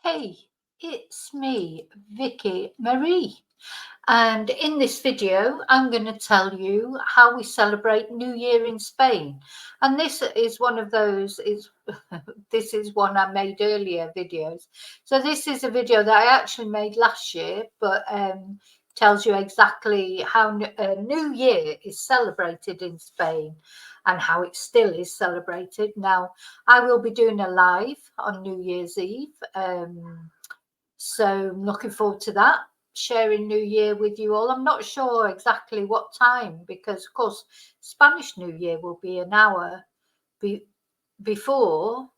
Hey, it's me, Vicky Marie. And in this video, I'm going to tell you how we celebrate New Year in Spain. And this is one of those, this is one I made earlier videos. So this is a video that I actually made last year, but tells you exactly how New Year is celebrated in Spain and how it still is celebrated. Now, I will be doing a live on New Year's Eve. So I'm looking forward to that, sharing New Year with you all. I'm not sure exactly what time because, of course, Spanish New Year will be an hour before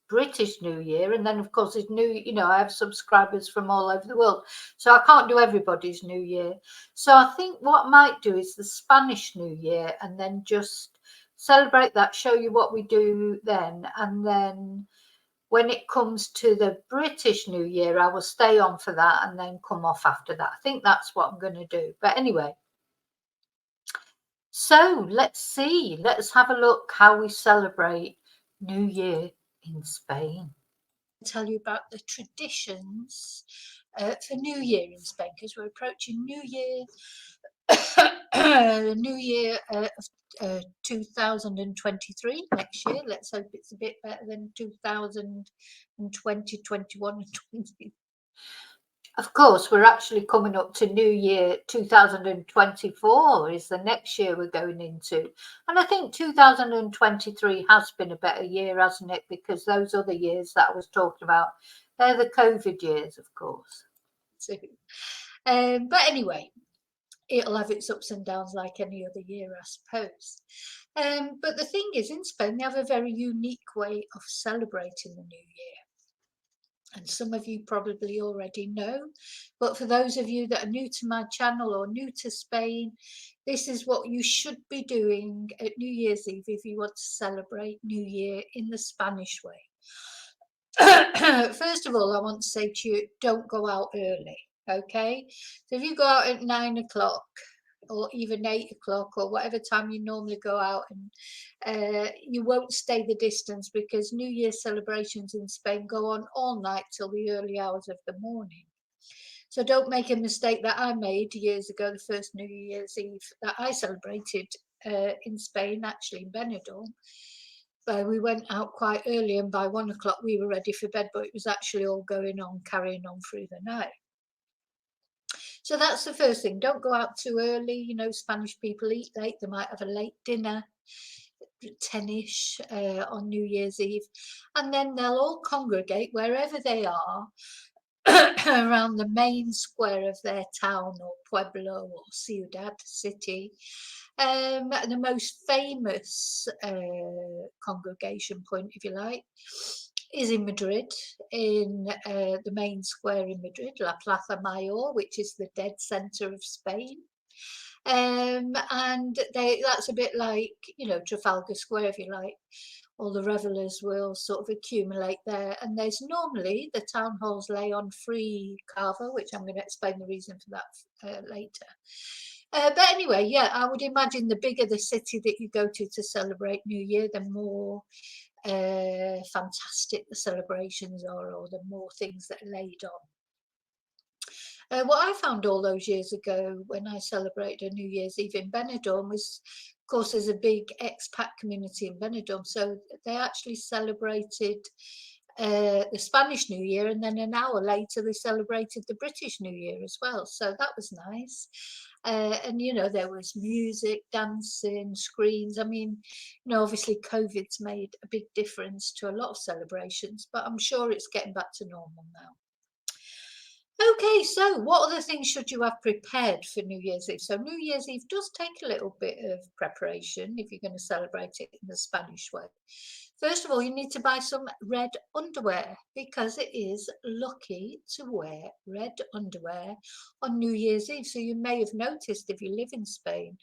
British New Year. And then, of course, it's I have subscribers from all over the world. So I can't do everybody's New Year. So I think what I might do is the Spanish New Year and then just celebrate that, show you what we do then. And then when it comes to the British New Year, I will stay on for that and then come off after that. I think that's what I'm going to do. But anyway, so let's see. Let's have a look how we celebrate New Year in Spain. I'll tell you about the traditions for New Year in Spain because we're approaching New Year. New Year of 2023 next year. Let's hope it's a bit better than 2020, 21 and 20. Of course, we're actually coming up to New Year 2024 is the next year we're going into. And I think 2023 has been a better year, hasn't it? Because those other years that I was talking about, they're the COVID years, of course. So, but anyway, it'll have its ups and downs like any other year, I suppose. But the thing is, in Spain, they have a very unique way of celebrating the New Year. And some of you probably already know, but for those of you that are new to my channel or new to Spain, this is what you should be doing at New Year's Eve if you want to celebrate New Year in the Spanish way. First of all, I want to say to you, don't go out early, okay? So if you go out at 9 o'clock or even 8 o'clock or whatever time you normally go out, and you won't stay the distance because New Year celebrations in Spain go on all night till the early hours of the morning. So don't make a mistake that I made years ago, the first New Year's Eve that I celebrated in Spain, actually in Benidorm. We went out quite early and by 1 o'clock we were ready for bed, but it was actually all going on, carrying on through the night. So that's the first thing. Don't go out too early. You know, Spanish people eat late. They might have a late dinner, 10ish on New Year's Eve. And then they'll all congregate wherever they are around the main square of their town or pueblo or ciudad, city. The most famous congregation point, if you like, is in Madrid, in the main square in Madrid, La Plaza Mayor, which is the dead centre of Spain. And that's a bit like, you know, Trafalgar Square, if you like. All the revellers will sort of accumulate there. And there's normally the town halls lay on free Cava, which I'm going to explain the reason for that later. But anyway, yeah, I would imagine the bigger the city that you go to celebrate New Year, the more fantastic the celebrations are, or the more things that are laid on. What I found all those years ago when I celebrated New Year's Eve in Benidorm was, of course, there's a big expat community in Benidorm, so they actually celebrated the Spanish New Year, and then an hour later they celebrated the British New Year as well. So that was nice. And you know, there was music, dancing, screens. I mean, you know, obviously COVID's made a big difference to a lot of celebrations, but I'm sure it's getting back to normal now. Okay, so what other things should you have prepared for New Year's Eve? So New Year's Eve does take a little bit of preparation if you're going to celebrate it in the Spanish way. First of all, you need to buy some red underwear because it is lucky to wear red underwear on New Year's Eve. So you may have noticed if you live in Spain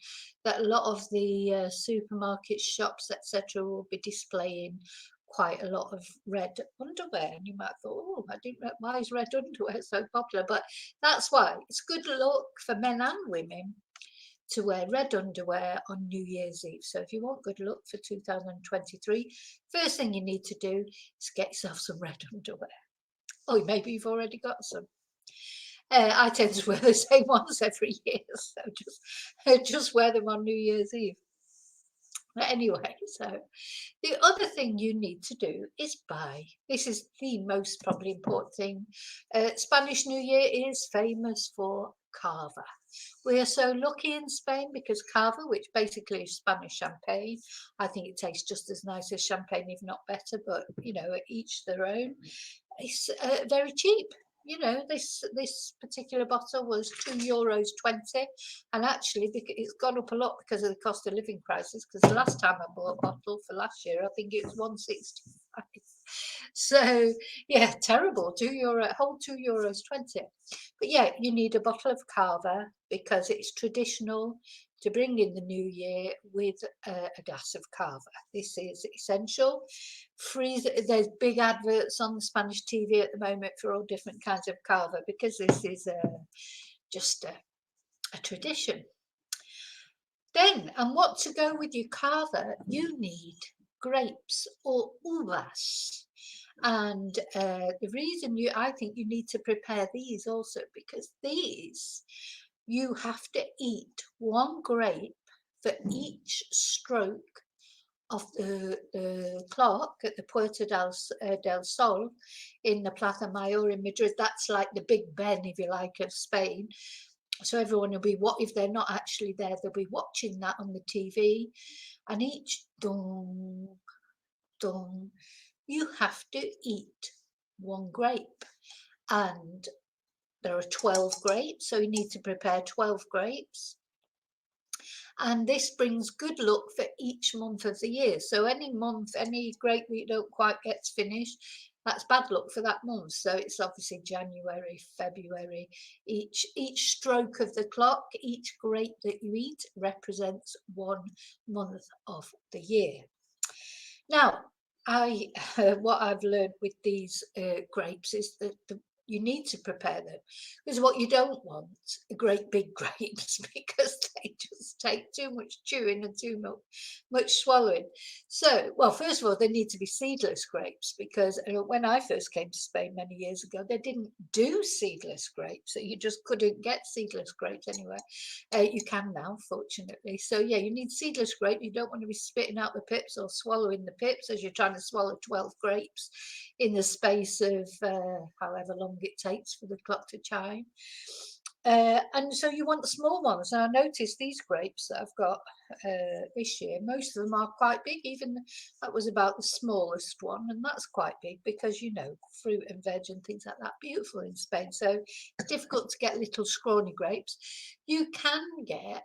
that a lot of the supermarkets, shops, etc. will be displaying quite a lot of red underwear, and you might have thought, oh, I didn't know, why is red underwear so popular? But that's why it's good luck for men and women to wear red underwear on New Year's Eve. So if you want good luck for 2023, first thing you need to do is get yourself some red underwear. Oh, maybe you've already got some. I tend to wear the same ones every year, so just wear them on New Year's Eve. But anyway, so the other thing you need to do is buy. This is the most probably important thing. Spanish New Year is famous for cava. We are so lucky in Spain because cava, which basically is Spanish champagne, I think it tastes just as nice as champagne, if not better, but you know, each their own. It's very cheap. You know, this particular bottle was €2.20, and actually it's gone up a lot because of the cost of living crisis. Because the last time I bought a bottle for last year, I think it was 165. So yeah, terrible. €2, whole €2.20. But yeah, you need a bottle of cava because it's traditional to bring in the new year with a glass of cava. This is essential. There's big adverts on the Spanish TV at the moment for all different kinds of cava because this is just a tradition. Then, and what to go with your cava, you need grapes or uvas. And the reason I think you need to prepare these also because these you have to eat one grape for each stroke of the clock at the Puerta del Sol in the Plaza Mayor in Madrid. That's like the Big Ben, if you like, of Spain. So everyone will be, what if they're not actually there, they'll be watching that on the TV, and each dong dong you have to eat one grape, and there are 12 grapes, so you need to prepare 12 grapes. And this brings good luck for each month of the year. So any month, any grape that you don't quite get finished, that's bad luck for that month. So it's obviously January, February. Each stroke of the clock, each grape that you eat represents 1 month of the year. Now, what I've learned with these grapes is that you need to prepare them, because what you don't want are great big grapes because they just take too much chewing and too much swallowing. So, well, first of all, they need to be seedless grapes because when I first came to Spain many years ago, they didn't do seedless grapes, so you just couldn't get seedless grapes anywhere. You can now, fortunately. So yeah, you need seedless grape. You don't want to be spitting out the pips or swallowing the pips as you're trying to swallow 12 grapes in the space of however long it takes for the clock to chime. And so you want the small ones. Now, I noticed these grapes that I've got this year, most of them are quite big. Even that was about the smallest one, and that's quite big because, you know, fruit and veg and things like that, beautiful in Spain. So it's difficult to get little scrawny grapes. You can get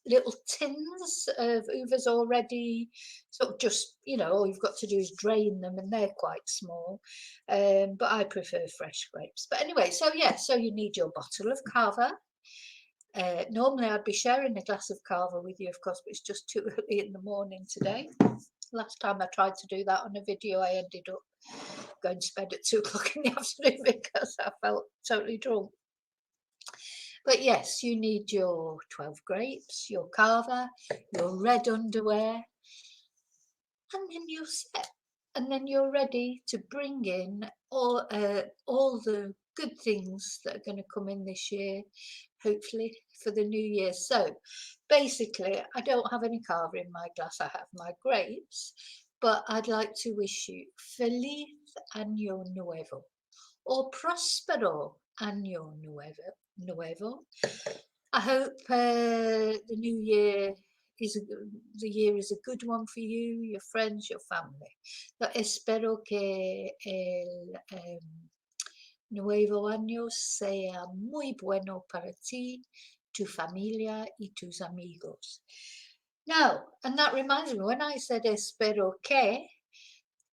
little tins of uvas already, sort of just, you know, all you've got to do is drain them and they're quite small, but I prefer fresh grapes. But anyway, so yeah, so you need your bottle of cava. Normally I'd be sharing a glass of cava with you, of course, but it's just too early in the morning today. Last time I tried to do that on a video, I ended up going to bed at 2 o'clock in the afternoon because I felt totally drunk. But yes, you need your 12 grapes, your cava, your red underwear, and then you're set. And then you're ready to bring in all the good things that are going to come in this year, hopefully for the new year. So basically, I don't have any cava in my glass. I have my grapes, but I'd like to wish you Feliz Año Nuevo or Prospero Año Nuevo. I hope the new year is a good one for you, your friends, your family. So espero que el nuevo año sea muy bueno para ti, tu familia y tus amigos. Now, and that reminds me, when I said espero que,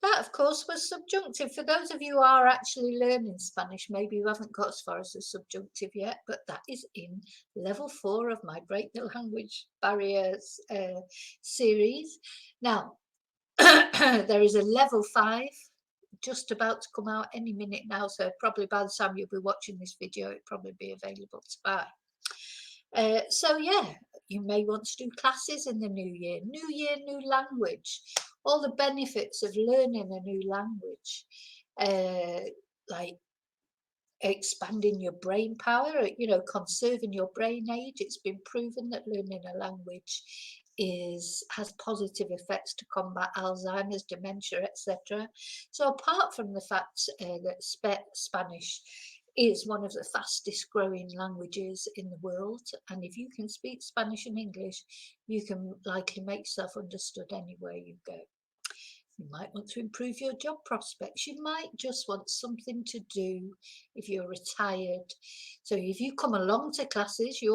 that, of course, was subjunctive. For those of you who are actually learning Spanish, maybe you haven't got as far as the subjunctive yet, but that is in level 4 of my Break the Language Barriers series. Now, there is a level 5 just about to come out any minute now, so probably by the time you'll be watching this video, it'll probably be available to buy. So yeah, you may want to do classes in the new year, new language, all the benefits of learning a new language. like expanding your brain power, conserving your brain age. It's been proven that learning a language has positive effects to combat Alzheimer's, dementia, etc. So apart from the fact that Spanish is one of the fastest growing languages in the world, and if you can speak Spanish and English, you can likely make yourself understood anywhere you go. You might want to improve your job prospects. You might just want something to do if you're retired. So if you come along to classes, you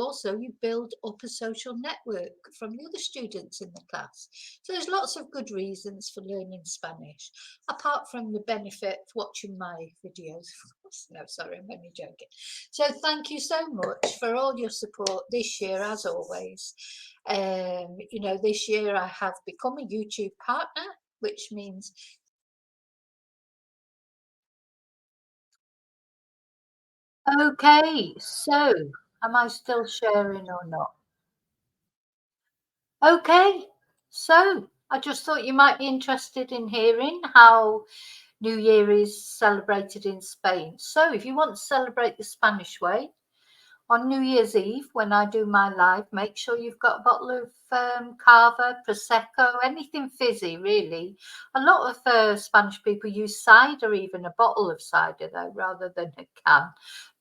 build up a social network from the other students in the class. So there's lots of good reasons for learning Spanish, apart from the benefit of watching my videos. No, sorry, I'm only joking. So thank you so much for all your support this year, as always. This year I have become a YouTube partner, which means okay, so am I still sharing or not? Okay, so I just thought you might be interested in hearing how New Year is celebrated in Spain. So if you want to celebrate the Spanish way, on New Year's Eve, when I do my live, make sure you've got a bottle of Cava, Prosecco, anything fizzy, really. A lot of Spanish people use cider, even a bottle of cider, though, rather than a can.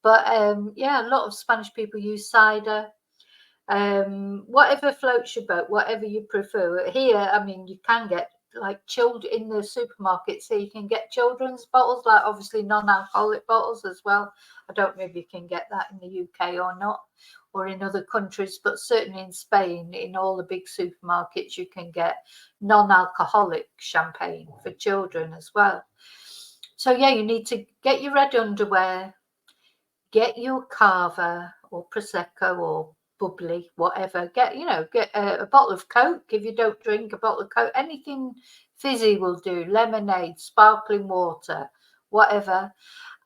But yeah, a lot of Spanish people use cider. Whatever floats your boat, whatever you prefer. Here, I mean, you can get like children in the supermarkets. So you can get children's bottles, like obviously non-alcoholic bottles as well. I don't know if you can get that in the UK or not, or in other countries, but certainly in Spain, in all the big supermarkets, you can get non-alcoholic champagne for children as well. So yeah, you need to get your red underwear, get your Cava or Prosecco or bubbly, whatever. Get a bottle of Coke if you don't drink, a bottle of Coke. Anything fizzy will do. Lemonade, sparkling water, whatever.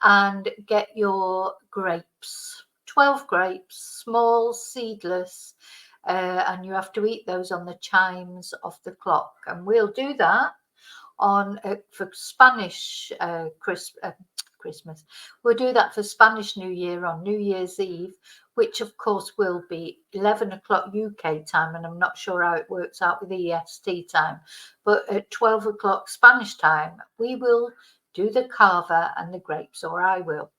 And get your grapes. 12 grapes, small, seedless. And you have to eat those on the chimes of the clock. And we'll do that on for Spanish Christmas. We'll do that for Spanish New Year on New Year's Eve, which of course will be 11 o'clock UK time, and I'm not sure how it works out with EST time, but at 12 o'clock Spanish time, we will do the Cava and the grapes, or I will.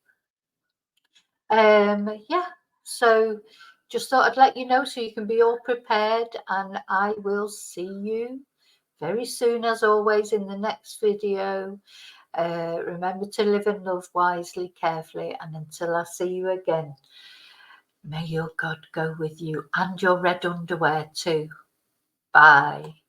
Yeah, so just thought I'd let you know so you can be all prepared, and I will see you very soon, as always, in the next video. Remember to live and love wisely, carefully, and until I see you again, may your God go with you and your red underwear too. Bye.